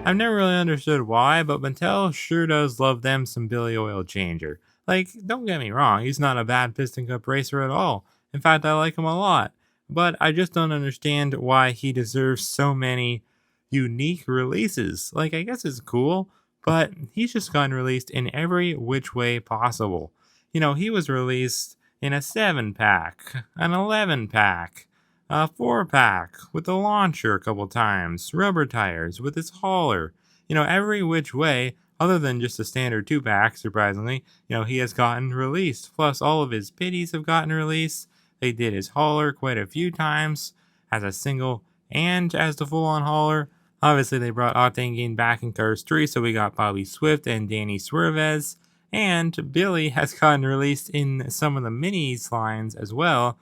I've never really understood why, but Mattel sure does love them some Billy Oilchanger. Like, don't get me wrong, he's not a bad Piston Cup racer at all. In fact, I like him a lot. But I just don't understand why he deserves so many unique releases. Like, I guess it's cool, but he's just gotten released in every which way possible. He was released in a 7 pack, an 11 pack, a 4 pack with a launcher a couple times, rubber tires with his hauler. Every which way, other than just a standard 2 pack, surprisingly, he has gotten released. Plus, all of his pitties have gotten released. They did his hauler quite a few times as a single and as the full on hauler. Obviously, they brought Octane Gain back in Cars 3, so we got Bobby Swift and Danny Swervez. And Billy has gotten released in some of the minis lines as well,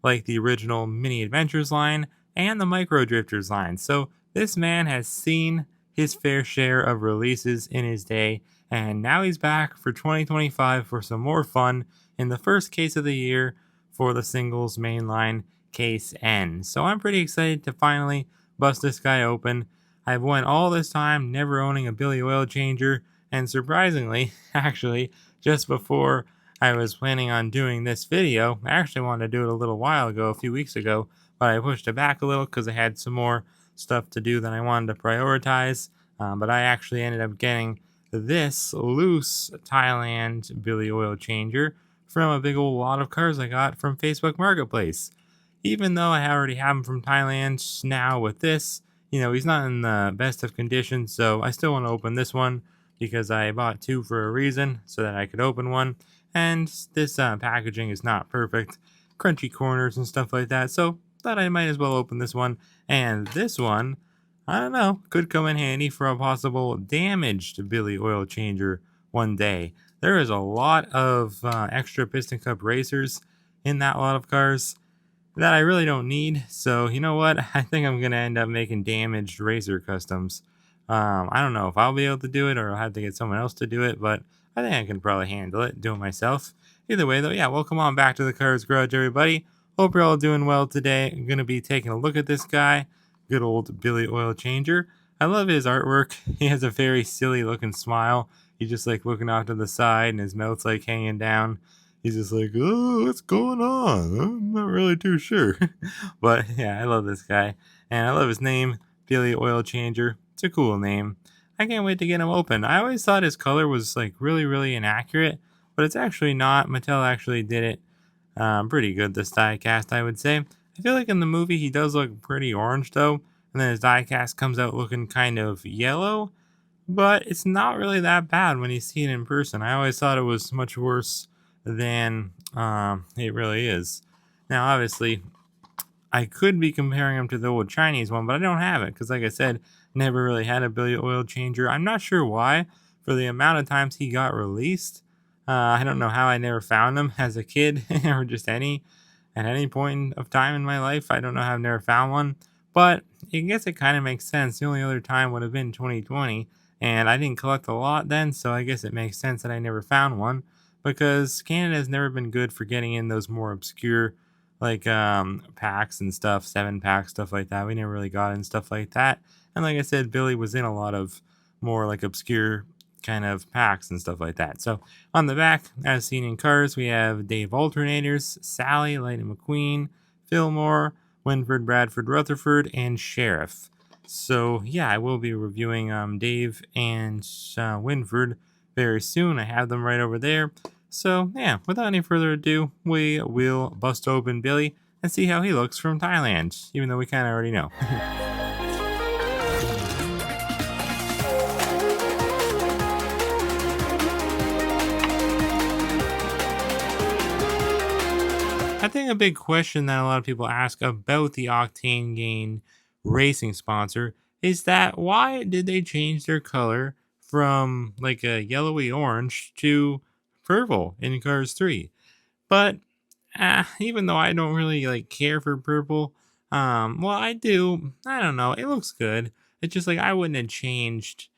like the original Mini Adventures line and the Micro Drifters line. So this man has seen his fair share of releases in his day, and now he's back for 2025 for some more fun in the first case of the year for the singles mainline case N. So I'm pretty excited to finally bust this guy open. I've went all this time never owning a Billy Oilchanger, and surprisingly, actually, just before I was planning on doing this video. I actually wanted to do it a little while ago, a few weeks ago, but I pushed it back a little because I had some more stuff to do that I wanted to prioritize. But I actually ended up getting this loose Thailand Billy Oilchanger from a big old lot of cars I got from Facebook Marketplace. Even though I already have him from Thailand now with this, he's not in the best of conditions, so I still want to open this one because I bought two for a reason, so that I could open one. And this packaging is not perfect, crunchy corners and stuff like that, so thought I might as well open this one. And this one, I don't know, could come in handy for a possible damaged Billy Oilchanger one day. There is a lot of extra Piston Cup racers in that lot of cars that I really don't need. So you know what? I think I'm gonna end up making damaged racer customs. I don't know if I'll be able to do it or I'll have to get someone else to do it, but I think I can probably handle it, do it myself. Either way, though, yeah, welcome on back to the Cars Garage, everybody. Hope you're all doing well today. I'm gonna be taking a look at this guy, good old Billy Oilchanger. I love his artwork. He has a very silly looking smile. He's just like looking off to the side and his mouth's like hanging down. He's just like, oh, what's going on? I'm not really too sure. But yeah, I love this guy. And I love his name, Billy Oilchanger. It's a cool name. I can't wait to get him open. I always thought his color was like really, really inaccurate, but it's actually not. Mattel actually did it pretty good, this die cast, I would say. I feel like in the movie he does look pretty orange though, and then his die cast comes out looking kind of yellow, but it's not really that bad when you see it in person. I always thought it was much worse than it really is. Now, obviously, I could be comparing them to the old Chinese one, but I don't have it because, like I said, never really had a Billy Oilchanger. I'm not sure why. For the amount of times he got released, I don't know how I never found him as a kid or just at any point of time in my life. I don't know how I've never found one, but I guess it kind of makes sense. The only other time would have been 2020, and I didn't collect a lot then, so I guess it makes sense that I never found one because Canada has never been good for getting in those more obscure like packs and stuff, 7 pack stuff like that. We never really got in stuff like that. And like I said, Billy was in a lot of more like obscure kind of packs and stuff like that. So on the back, as seen in Cars, we have Dave Alternators, Sally, Lightning McQueen, Fillmore, Winford, Bradford, Rutherford, and Sheriff. So yeah, I will be reviewing Dave and Winford very soon. I have them right over there. So yeah, without any further ado, we will bust open Billy and see how he looks from Thailand, even though we kind of already know. I think a big question that a lot of people ask about the Octane Gain racing sponsor is that why did they change their color from like a yellowy orange to purple in Cars 3? But even though I don't really like care for purple, well, I do. I don't know. It looks good. It's just like I wouldn't have changed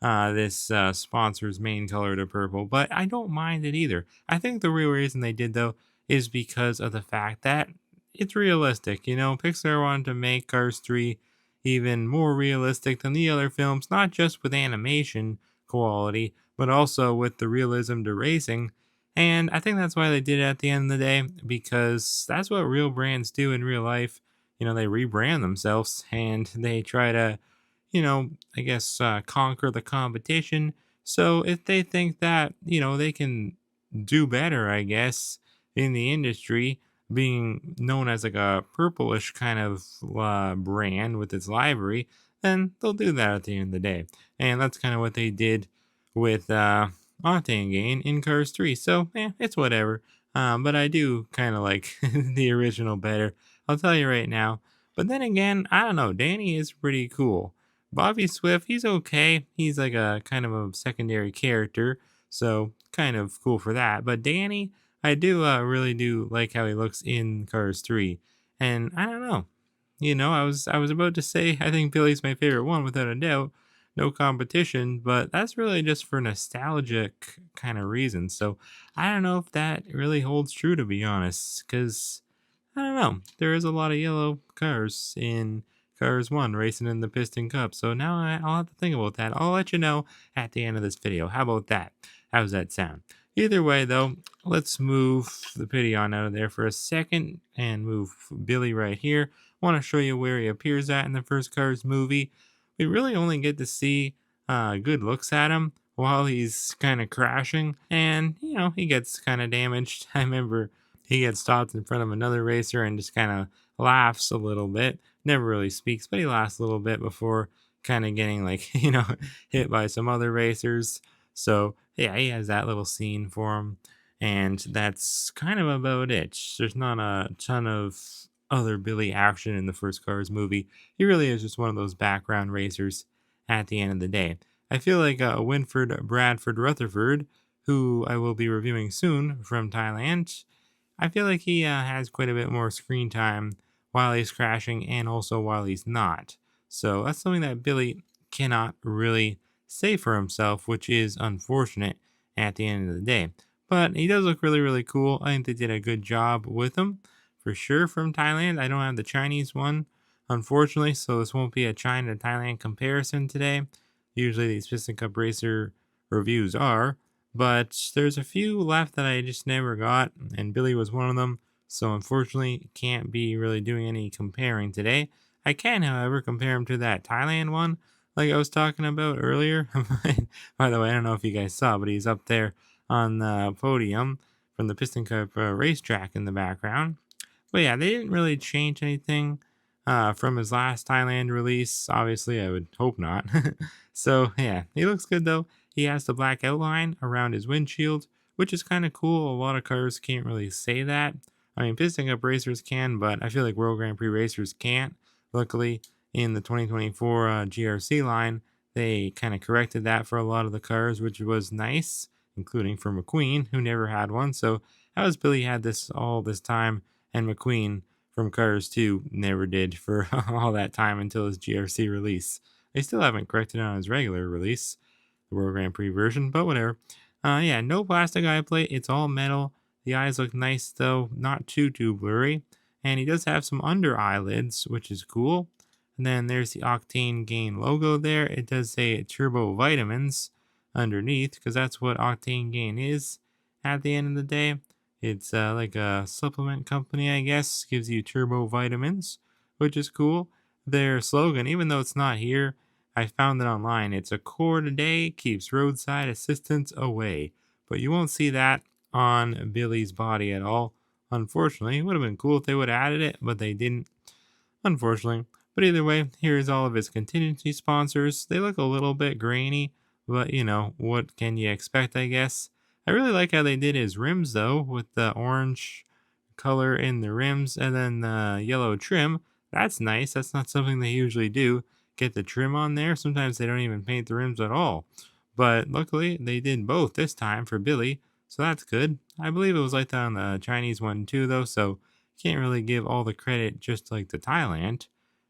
this sponsor's main color to purple, but I don't mind it either. I think the real reason they did though is because of the fact that it's realistic. Pixar wanted to make Cars 3 even more realistic than the other films, not just with animation quality, but also with the realism to racing. And I think that's why they did it at the end of the day, because that's what real brands do in real life. They rebrand themselves and they try to, I guess, conquer the competition. So if they think that, they can do better, I guess, in the industry, being known as like a purplish kind of brand with its livery, then they'll do that at the end of the day. And that's kind of what they did with Octane Gain in Cars 3. So, it's whatever. But I do kind of like the original better. I'll tell you right now. But then again, I don't know. Danny is pretty cool. Bobby Swift, he's okay. He's like a kind of a secondary character. So, kind of cool for that. But Danny, I do really do like how he looks in Cars 3. And I don't know. I was about to say I think Billy's my favorite one without a doubt. No competition, but that's really just for nostalgic kind of reasons. So I don't know if that really holds true, to be honest, because I don't know. There is a lot of yellow cars in Cars 1 racing in the Piston Cup. So now I'll have to think about that. I'll let you know at the end of this video. How about that? How's that sound? Either way, though, let's move the pity on out of there for a second and move Billy right here. I want to show you where he appears at in the first Cars movie. We really only get to see good looks at him while he's kind of crashing, and he gets kind of damaged. I remember he gets stopped in front of another racer and just kind of laughs a little bit. Never really speaks, but he laughs a little bit before kind of getting like hit by some other racers. So yeah, he has that little scene for him, and that's kind of about it. There's not a ton of other Billy action in the first Cars movie. He really is just one of those background racers at the end of the day. I feel like Winford Bradford Rutherford, who I will be reviewing soon from Thailand, I feel like he has quite a bit more screen time while he's crashing and also while he's not. So that's something that Billy cannot really say for himself, which is unfortunate at the end of the day. But he does look really, really cool. I think they did a good job with him for sure from Thailand. I don't have the Chinese one, unfortunately, so this won't be a China to Thailand comparison today. Usually these Piston Cup Racer reviews are, but there's a few left that I just never got, and Billy was one of them. So unfortunately, can't be really doing any comparing today. I can, however, compare him to that Thailand one, like I was talking about earlier. By the way, I don't know if you guys saw, but he's up there on the podium from the Piston Cup racetrack in the background. But yeah, they didn't really change anything from his last Thailand release. Obviously, I would hope not. So yeah, he looks good though. He has the black outline around his windshield, which is kind of cool. A lot of cars can't really say that. I mean, Piston Cup racers can, but I feel like World Grand Prix racers can't. Luckily, in the 2024 GRC line, they kind of corrected that for a lot of the cars, which was nice, including for McQueen, who never had one. So how has Billy had this all this time, and McQueen from Cars 2 never did for all that time until his GRC release? They still haven't corrected it on his regular release, the World Grand Prix version, but whatever. Yeah, no plastic eye plate. It's all metal. The eyes look nice though, not too blurry. And he does have some under eyelids, which is cool. And then there's the Octane Gain logo there. It does say Turbo Vitamins underneath, because that's what Octane Gain is at the end of the day. It's like a supplement company, I guess, gives you turbo vitamins, which is cool. Their slogan, even though it's not here, I found it online. It's a core today, keeps roadside assistance away. But you won't see that on Billy's body at all. Unfortunately, it would have been cool if they would have added it, but they didn't, unfortunately. But either way, here's all of his contingency sponsors. They look a little bit grainy, but what can you expect, I guess. I really like how they did his rims though, with the orange color in the rims and then the yellow trim. That's nice. That's not something they usually do. Get the trim on there. Sometimes they don't even paint the rims at all. But luckily, they did both this time for Billy, so that's good. I believe it was like that on the Chinese one too, though, so can't really give all the credit just like to Thailand.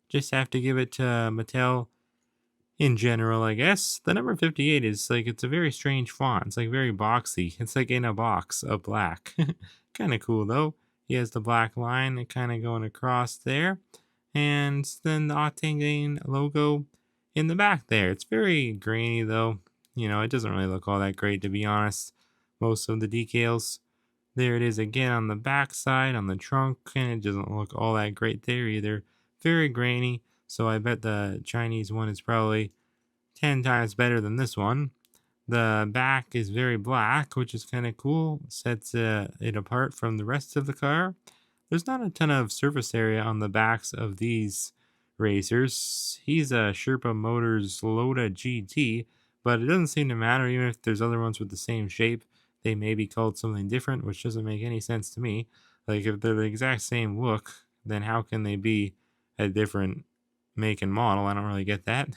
Just have to give it to Mattel in general, I guess. The number 58 is like, it's a very strange font. It's like very boxy. It's like in a box of black. Kind of cool though. He has the black line kind of going across there. And then the Octane Gain logo in the back there. It's very grainy though. It doesn't really look all that great to be honest. Most of the decals. There it is again on the back side on the trunk, and it doesn't look all that great there either. Very grainy. So I bet the Chinese one is probably 10 times better than this one. The back is very black, which is kind of cool. Sets it apart from the rest of the car. There's not a ton of surface area on the backs of these racers. He's a Sherpa Motors Loda GT, but it doesn't seem to matter even if there's other ones with the same shape. They may be called something different, which doesn't make any sense to me. Like, if they're the exact same look, then how can they be a different make and model? I don't really get that.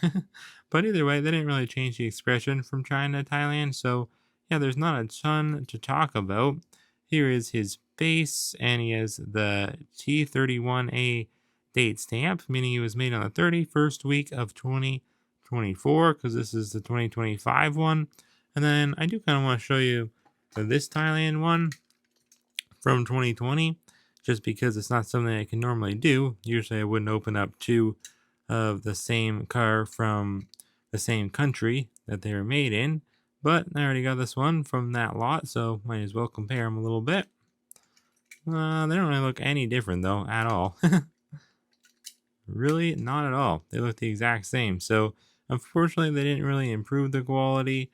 But either way, they didn't really change the expression from China to Thailand, so yeah, there's not a ton to talk about. Here is his base, and he has the T31A date stamp, meaning he was made on the 31st week of 2024, because this is the 2025 one. And then I do kind of want to show you this Thailand one from 2020, just because it's not something I can normally do. Usually I wouldn't open up two of the same car from the same country that they were made in, but I already got this one from that lot, so might as well compare them a little bit. They don't really look any different though, at all. Really, not at all. They look the exact same. So unfortunately, they didn't really improve the quality.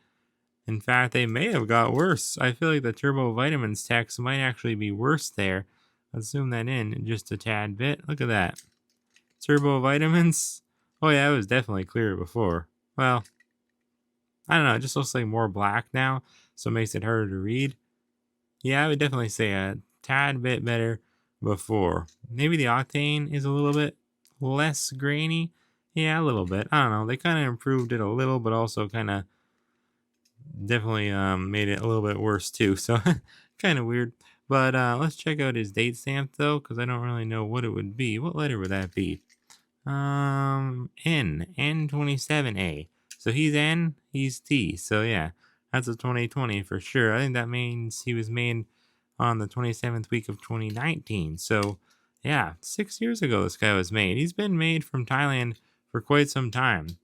In fact, they may have got worse. I feel like the turbo vitamins text might actually be worse there. Let's zoom that in just a tad bit. Look at that. Turbo vitamins. Oh yeah, it was definitely clearer before. Well, I don't know. It just looks like more black now, so it makes it harder to read. Yeah, I would definitely say a tad bit better before. Maybe the octane is a little bit less grainy. Yeah, a little bit. I don't know. They kind of improved it a little, but also kind of definitely made it a little bit worse too. So kind of weird. But let's check out his date stamp though, because I don't really know what it would be. What letter would that be? N27A. So he's N, he's T. So yeah, that's a 2020 for sure. I think that means he was made on the 27th week of 2019. So yeah, 6 years ago this guy was made. He's been made from Thailand for quite some time.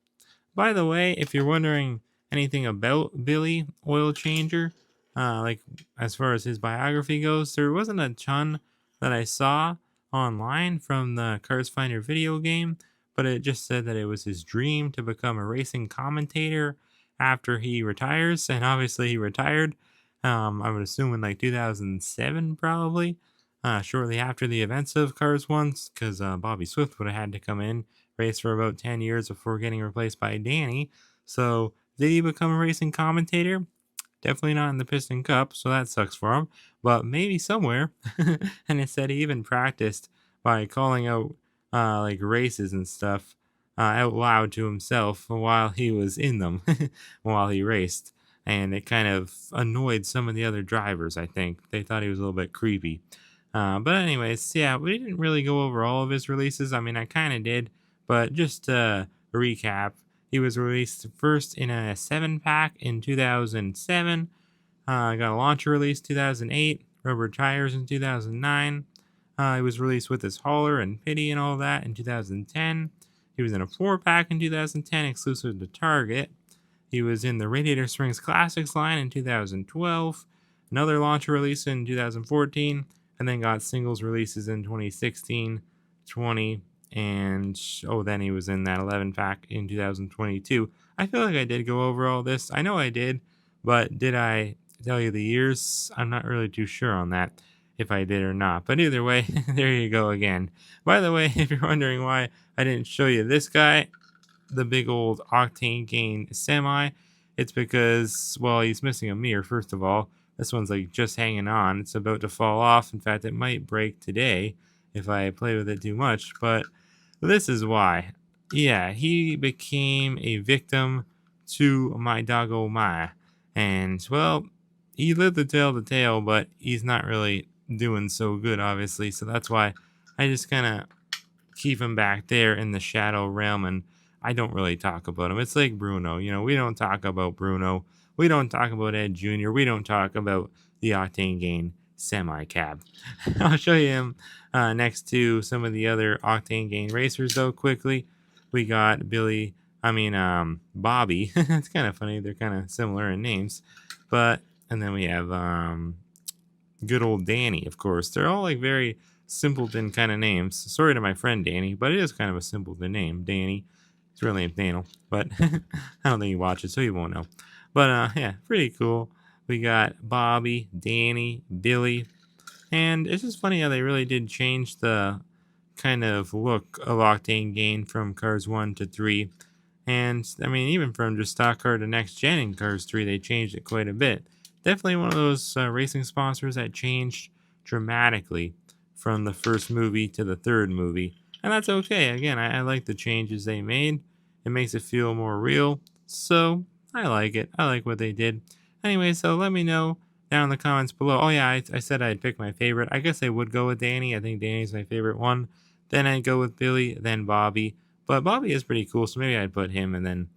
By the way, if you're wondering anything about Billy Oilchanger, like as far as his biography goes, there wasn't a ton that I saw online from the Cars Finder video game, but it just said that it was his dream to become a racing commentator after he retires, and obviously he retired. I would assume in like 2007, probably, shortly after the events of Cars Once, because Bobby Swift would have had to come in, race for about 10 years before getting replaced by Danny. So, did he become a racing commentator? Definitely not in the Piston Cup, so that sucks for him. But maybe somewhere. And it said he even practiced by calling out like races and stuff out loud to himself while he was in them, while he raced. And it kind of annoyed some of the other drivers, I think. They thought he was a little bit creepy. But anyways, yeah, we didn't really go over all of his releases. I mean, I kind of did, but just to recap, he was released first in a 7-pack in 2007. Got a launcher release 2008. Rubber tires in 2009. He was released with his hauler and pity and all that in 2010. He was in a 4-pack in 2010, exclusive to Target. He was in the Radiator Springs Classics line in 2012. Another launcher release in 2014, and then got singles releases in 2016, 20, and then he was in that 11-pack in 2022. I feel like I did go over all this. I know I did, but did I tell you the years? I'm not really too sure on that, if I did or not. But either way, there you go again. By the way, if you're wondering why I didn't show you this guy, the big old Octane Gain semi, it's because, well, he's missing a mirror, first of all. This one's like just hanging on. It's about to fall off. In fact, it might break today if I play with it too much. But this is why. Yeah, he became a victim to my doggo Maya. And, well, he lived to tell the tale, but he's not really doing so good, obviously. So that's why I just kind of keep him back there in the shadow realm, and I don't really talk about him. It's like Bruno. We don't talk about Bruno. We don't talk about Ed Jr. We don't talk about the Octane Gain semi-cab. I'll show you him next to some of the other Octane Gain racers, though, quickly. We got Bobby. It's kind of funny. They're kind of similar in names. And then we have good old Danny, of course. They're all like very simpleton kind of names. Sorry to my friend Danny, but it is kind of a simpleton name, Danny. His real name's Daniel, but I don't think he watches, so he won't know. But yeah, pretty cool. We got Bobby, Danny, Billy, and it's just funny how they really did change the kind of look of Octane Gain from Cars 1 to 3. And I mean, even from just stock car to next gen in Cars 3, they changed it quite a bit. Definitely one of those racing sponsors that changed dramatically from the first movie to the third movie. And that's okay. Again, I like the changes they made. It makes it feel more real. So I like it. I like what they did. Anyway, so let me know down in the comments below. Oh yeah, I said I'd pick my favorite. I guess I would go with Danny. I think Danny's my favorite one. Then I'd go with Billy, then Bobby. But Bobby is pretty cool, so maybe I'd put him and then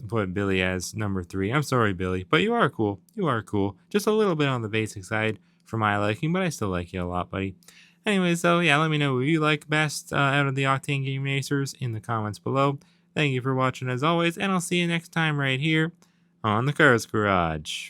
put Billy as number 3. I'm sorry, Billy, but you are cool. You are cool. Just a little bit on the basic side for my liking, but I still like you a lot, buddy. Anyway, so yeah, let me know who you like best out of the Octane Game Racers in the comments below. Thank you for watching as always, and I'll see you next time right here on the Cars Garage.